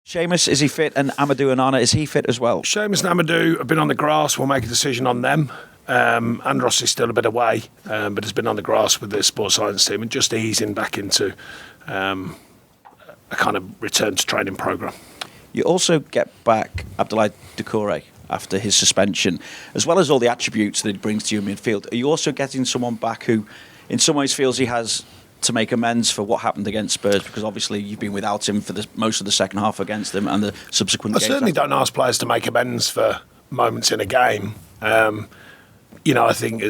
Seamus, is he fit? And Amadou Onana, is he fit as well? Seamus and Amadou have been on the grass. We'll make a decision on them. Andros is still a bit away, but has been on the grass with the sports science team and just easing back into a kind of return to training programme. You also get back Abdoulaye Doucoure after his suspension, as well as all the attributes that he brings to your midfield. Are you also getting someone back who, in some ways, feels he has to make amends for what happened against Spurs? Because obviously you've been without him for most of the second half against them and the subsequent games. I certainly don't ask players to make amends for moments in a game. I think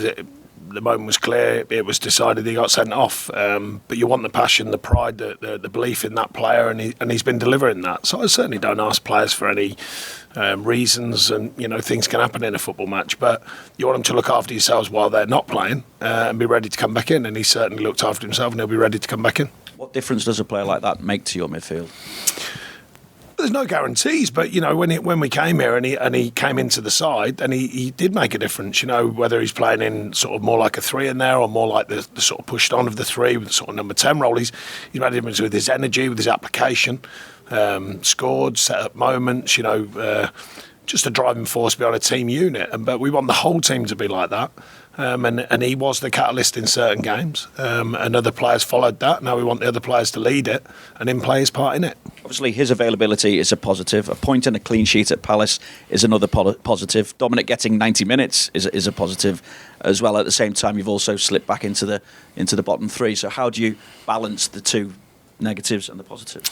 the moment was clear. It was decided he got sent off. But you want the passion, the pride, the belief in that player, and he's been delivering that. So I certainly don't ask players for any reasons, and things can happen in a football match. But you want them to look after yourselves while they're not playing and be ready to come back in. And he certainly looked after himself, and he'll be ready to come back in. What difference does a player like that make to your midfield? There's no guarantees, but when we came here and he came into the side, then he did make a difference. Whether he's playing in sort of more like a 3 in there or more like the sort of pushed on of the 3 with the sort of number 10 role, he's made a difference with his energy, with his application, scored, set up moments. Just a driving force behind a team unit. But we want the whole team to be like that. And he was the catalyst in certain games, and other players followed that. Now we want the other players to lead it and him play his part in it. Obviously, his availability is a positive. A point and a clean sheet at Palace is another positive. Dominic getting 90 minutes is a positive as well. At the same time, you've also slipped back into the bottom 3. So how do you balance the two negatives and the positives?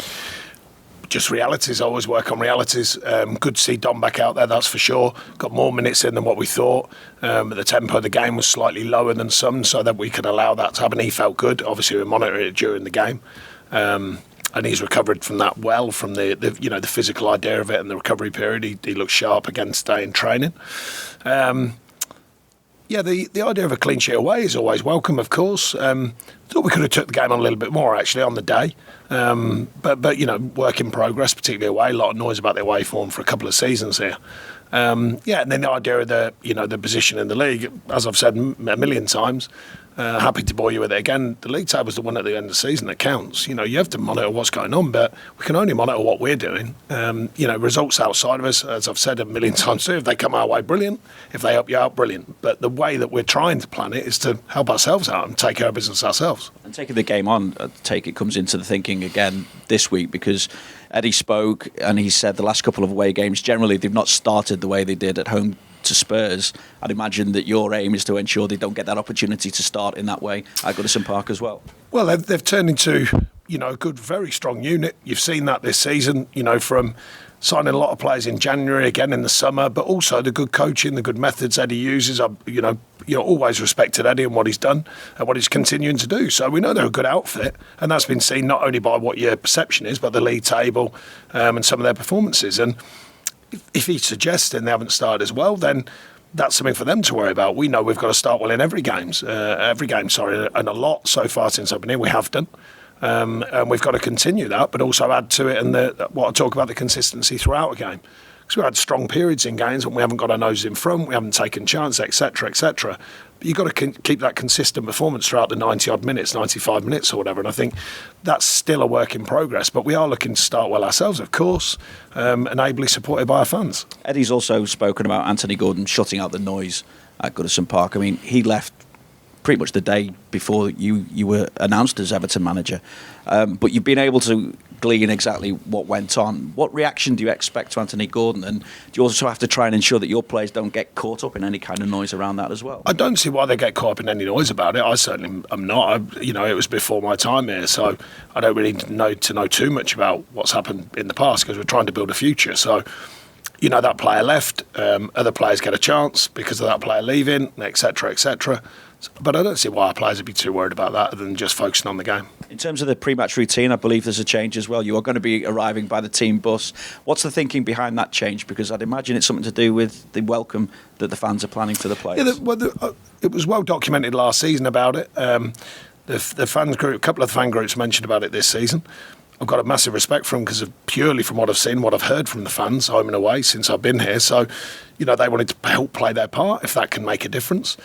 Just realities. I always work on realities. Good to see Dom back out there, that's for sure. Got more minutes in than what we thought. The tempo of the game was slightly lower than some, so that we could allow that to happen. He felt good. Obviously, we monitored it during the game. And he's recovered from that well, from the physical idea of it and the recovery period. He looked sharp again today in training. The idea of a clean sheet away is always welcome, of course. Thought we could have took the game on a little bit more, actually, on the day. But work in progress, particularly away. A lot of noise about the away form for a couple of seasons here. And then the idea of the position in the league, as I've said a million times, happy to bore you with it again. The league table's the one at the end of the season that counts. You have to monitor what's going on, but we can only monitor what we're doing. Results outside of us, as I've said a million times too, if they come our way, brilliant. If they help you out, brilliant. But the way that we're trying to plan it is to help ourselves out and take care of business ourselves. And taking the game on, it comes into the thinking again this week, because Eddie spoke and he said the last couple of away games, generally they've not started the way they did at home to Spurs. I'd imagine that your aim is to ensure they don't get that opportunity to start in that way at Goodison Park as well. Well, they've turned into a good, very strong unit. You've seen that this season, from signing a lot of players in January, again in the summer, but also the good coaching, the good methods Eddie uses. Always respected Eddie and what he's done and what he's continuing to do. So we know they're a good outfit, and that's been seen not only by what your perception is, but the league table and some of their performances. And if he's suggesting they haven't started as well, then that's something for them to worry about. We know we've got to start well in every game, and a lot so far since I've been here we have done. And we've got to continue that, but also add to it, and what I talk about, the consistency throughout a game. Because we've had strong periods in games when we haven't got our noses in front, we haven't taken chances, etc., etc. But you've got to keep that consistent performance throughout the 90-odd minutes, 95 minutes or whatever. And I think that's still a work in progress. But we are looking to start well ourselves, of course, and ably supported by our fans. Eddie's also spoken about Anthony Gordon shutting out the noise at Goodison Park. I mean, he left pretty much the day before you were announced as Everton manager. But you've been able to glean exactly what went on. What reaction do you expect to Anthony Gordon? And do you also have to try and ensure that your players don't get caught up in any kind of noise around that as well? I don't see why they get caught up in any noise about it. I certainly am not. It was before my time here, so I don't really know too much about what's happened in the past, because we're trying to build a future. So, that player left, other players get a chance because of that player leaving, etc., etc. But I don't see why our players would be too worried about that other than just focusing on the game. In terms of the pre-match routine, I believe there's a change as well. You are going to be arriving by the team bus. What's the thinking behind that change? Because I'd imagine it's something to do with the welcome that the fans are planning for the players. It was well documented last season about it. The fans group, a couple of fan groups mentioned about it this season. I've got a massive respect for them because of purely from what I've seen, what I've heard from the fans home and away since I've been here. So, they wanted to help play their part if that can make a difference.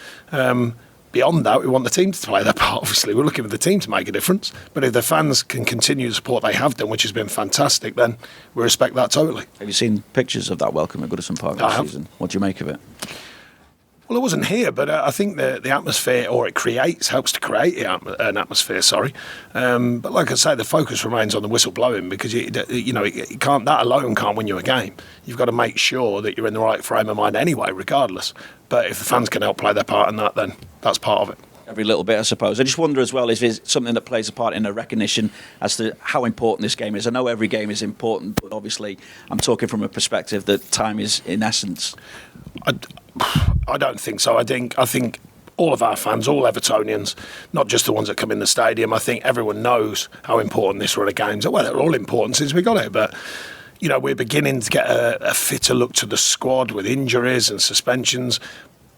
beyond that, we want the team to play their part. Obviously, we're looking for the team to make a difference. But if the fans can continue the support they have done, which has been fantastic, then we respect that totally. Have you seen pictures of that welcome at Goodison Park this season? What do you make of it? Well, I wasn't here, but I think the atmosphere, or it helps to create an atmosphere. But like I say, the focus remains on the whistle blowing, because it can't, that alone can't win you a game. You've got to make sure that you're in the right frame of mind anyway, regardless. But if the fans can help play their part in that, then that's part of it. Every little bit, I suppose. I just wonder as well, if it's something that plays a part in a recognition as to how important this game is. I know every game is important, but obviously I'm talking from a perspective that time is in essence. I don't think so. I think all of our fans, all Evertonians, not just the ones that come in the stadium, I think everyone knows how important this run of games are. Well, they're all important since we got it, but we're beginning to get a fitter look to the squad with injuries and suspensions.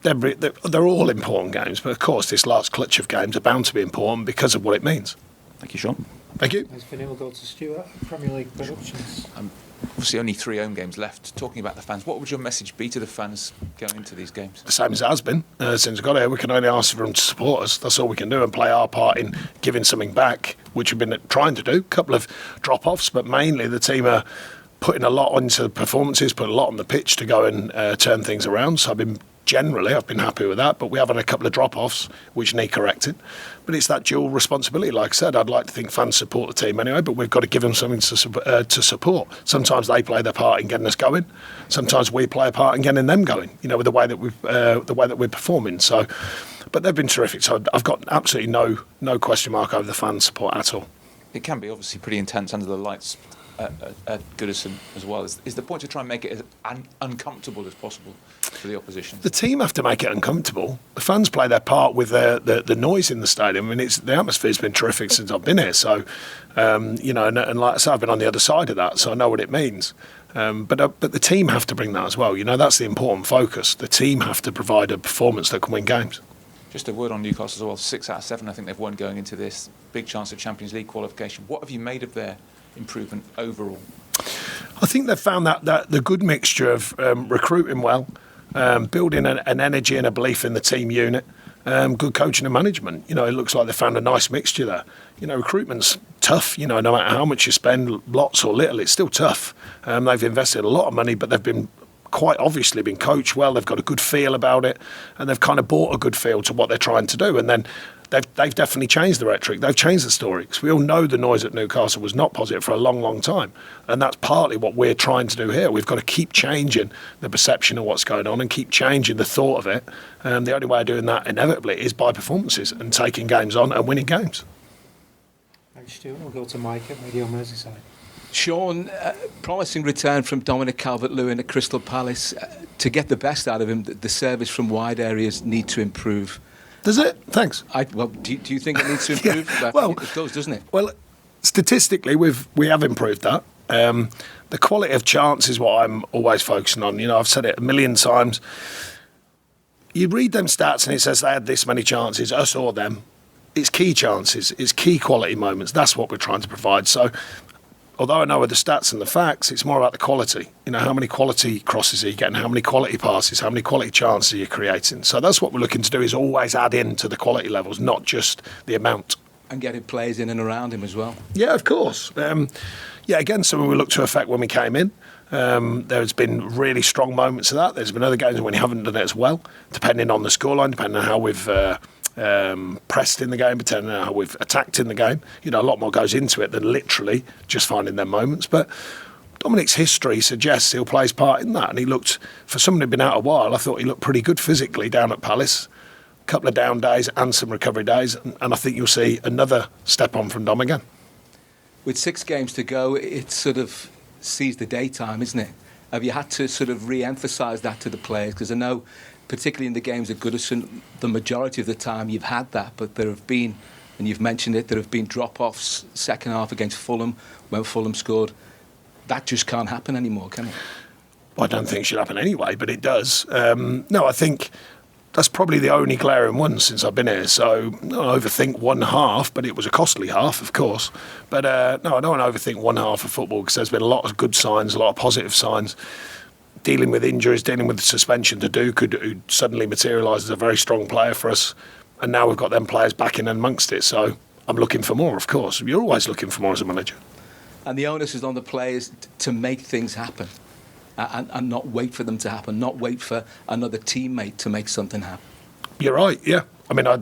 They're all important games, but of course this last clutch of games are bound to be important because of what it means. Thank you, Sean. Thank you. Thanks, Vinny. We'll go to Stuart, Premier League Productions. Obviously only 3 home games left. Talking about the fans, what would your message be to the fans going into these games? The same as it has been since we got here. We can only ask for them to support us. That's all we can do, and play our part in giving something back, which we've been trying to do. A couple of drop-offs, but mainly the team are putting a lot into the performances, put a lot on the pitch to go and turn things around. So I've been happy with that, but we have had a couple of drop-offs which need correcting. But it's that dual responsibility. Like I said, I'd like to think fans support the team anyway, but we've got to give them something to support. Sometimes they play their part in getting us going. Sometimes we play a part in getting them going. With the way that we're performing. So, but they've been terrific. So I've got absolutely no question mark over the fans' support at all. It can be obviously pretty intense under the lights at Goodison as well. Is the point to try and make it as uncomfortable as possible for the opposition? The team have to make it uncomfortable. The fans play their part with the noise in the stadium. I mean, the atmosphere's been terrific since I've been here. So, and like I said, I've been on the other side of that, so I know what it means. But the team have to bring that as well. That's the important focus. The team have to provide a performance that can win games. Just a word on Newcastle as well. 6 out of 7, I think they've won going into this. Big chance of Champions League qualification. What have you made of their improvement overall? I think they've found that the good mixture of recruiting well, building an energy and a belief in the team unit, good coaching and management. It looks like they found a nice mixture there. Recruitment's tough. No matter how much you spend, lots or little, it's still tough. They've invested a lot of money, but they've been quite obviously been coached well. They've got a good feel about it, and they've kind of brought a good feel to what they're trying to do. And then they've definitely changed the rhetoric. They've changed the story, because we all know the noise at Newcastle was not positive for a long, long time, and that's partly what we're trying to do here. We've got to keep changing the perception of what's going on and keep changing the thought of it. And the only way of doing that inevitably is by performances and taking games on and winning games. Thanks, Stuart. We'll go to Mike at Radio Merseyside. Sean, promising return from Dominic Calvert-Lewin at Crystal Palace. To get the best out of him, the service from wide areas need to improve. Does it? Thanks. Do you think it needs to improve? Yeah, well, it does, doesn't it? Well, statistically, we have improved that. The quality of chance is what I'm always focusing on. I've said it a million times. You read them stats and it says they had this many chances, us or them. It's key chances. It's key quality moments. That's what we're trying to provide. So, although I know the stats and the facts, it's more about the quality. How many quality crosses are you getting? How many quality passes? How many quality chances are you creating? So that's what we're looking to do, is always add in to the quality levels, not just the amount. And getting players in and around him as well. Yeah, of course. Again, something we looked to affect when we came in. There's been really strong moments of that. There's been other games when you haven't done it as well, depending on the scoreline, depending on how we've pressed in the game, depending on how we've attacked in the game. A lot more goes into it than literally just finding them moments. But Dominic's history suggests he'll play his part in that. And he looked, for someone who'd been out a while, I thought he looked pretty good physically down at Palace. A couple of down days and some recovery days. And I think you'll see another step on from Dom again. With 6 games to go, it sort of sees the daytime, isn't it? Have you had to sort of re-emphasise that to the players? Because I know, particularly in the games at Goodison, the majority of the time you've had that, but there have been, and you've mentioned it, there have been drop-offs second half against Fulham, when Fulham scored. That just can't happen anymore, can it? Well, I don't think it should happen anyway, but it does. No, I think that's probably the only glaring one since I've been here. So I don't overthink one half, but it was a costly half, of course. But no, I don't want to overthink one half of football, because there's been a lot of good signs, a lot of positive signs. Dealing with injuries, dealing with the suspension to Doucoure, who suddenly materialised as a very strong player for us. And now we've got them players back in amongst it. So I'm looking for more, of course. You're always looking for more as a manager. And the onus is on the players to make things happen and not wait for them to happen, not wait for another teammate to make something happen. You're right, yeah. I mean, I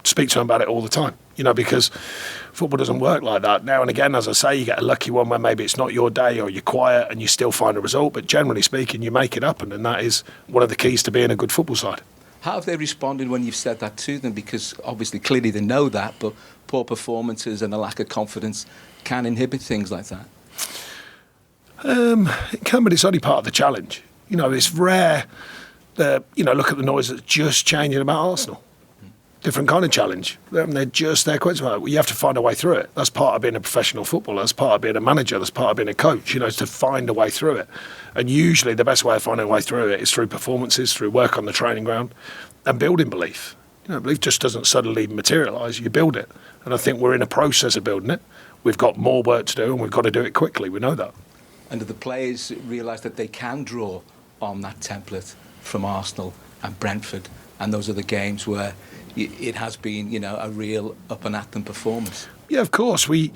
speak to them about it all the time, because football doesn't work like that. Now and again, as I say, you get a lucky one where maybe it's not your day or you're quiet and you still find a result. But generally speaking, you make it happen. And that is one of the keys to being a good football side. How have they responded when you've said that to them? Because obviously, clearly they know that, but poor performances and a lack of confidence can inhibit things like that. It can, but it's only part of the challenge. It's rare that, look at the noise that's just changing about Arsenal. Different kind of challenge. They're just there. You have to find a way through it. That's part of being a professional footballer. That's part of being a manager. That's part of being a coach, is to find a way through it. And usually the best way of finding a way through it is through performances, through work on the training ground and building belief. Belief just doesn't suddenly materialise. You build it. And I think we're in a process of building it. We've got more work to do and we've got to do it quickly. We know that. And do the players realise that they can draw on that template from Arsenal and Brentford and those are the games where it has been, a real up and at them performance? Yeah, of course. We,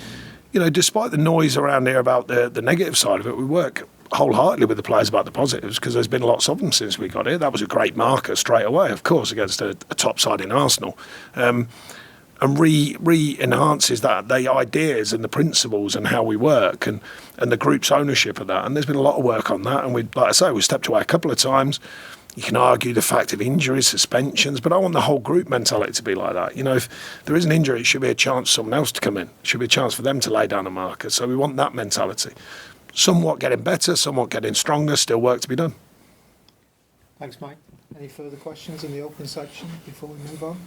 despite the noise around here about the negative side of it, we work wholeheartedly with the players about the positives because there's been lots of them since we got here. That was a great marker straight away, of course, against a top side in Arsenal. And re-enhances that, the ideas and the principles and how we work and the group's ownership of that. And there's been a lot of work on that. And like I say, we stepped away a couple of times. You can argue the fact of injuries, suspensions, but I want the whole group mentality to be like that. If there is an injury, it should be a chance for someone else to come in. It should be a chance for them to lay down a marker. So we want that mentality. Somewhat getting better, somewhat getting stronger, still work to be done. Thanks, Mike. Any further questions in the open section before we move on?